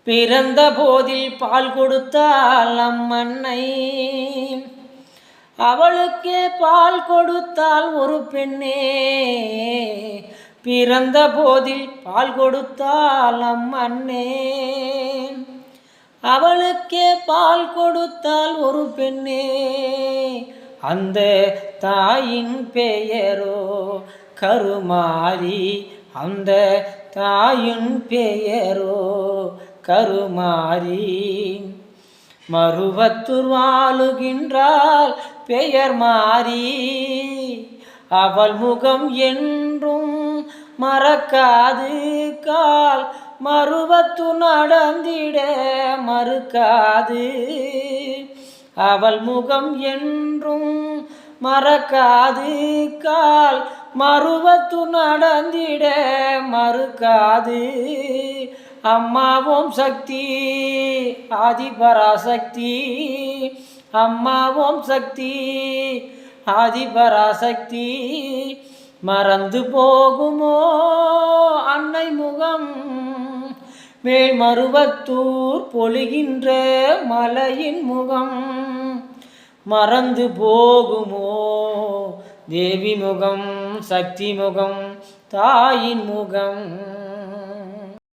பிறந்த போதில் பால் கொடுத்தாள் அம்மன்னை, அவளுக்கே பால் கொடுத்தாள் ஒரு பெண்ணே. பிறந்த போதில் பால் கொடுத்தாள் அம்மன்னே, அவளுக்கே பால் கொடுத்தாள் ஒரு பெண்ணே. அந்த தாயின் பெயரோ கருமாரி, அந்த தாயின் பெயரோ கருமாரி. மருவத்தூர் வாழுகின்றாள் பெயர் மாறி, அவள் முகம் என்றும் மறக்காது கால் மருவத்தூர் நடந்திட மறுக்காது. அவள் முகம் என்றும் மறக்காது கால் மருவத்தூர் நடந்திட மறுக்காது. அம்மாவோம் சக்தி ஆதிபராசக்தி, அம்மாவோம் சக்தி ஆதிபராசக்தி. மறந்து போகுமோ அன்னை முகம், மேல் மருவத்தூர் பொழிகின்ற மலையின் முகம். மறந்து போகுமோ தேவி முகம், சக்தி முகம், தாயின் முகம்.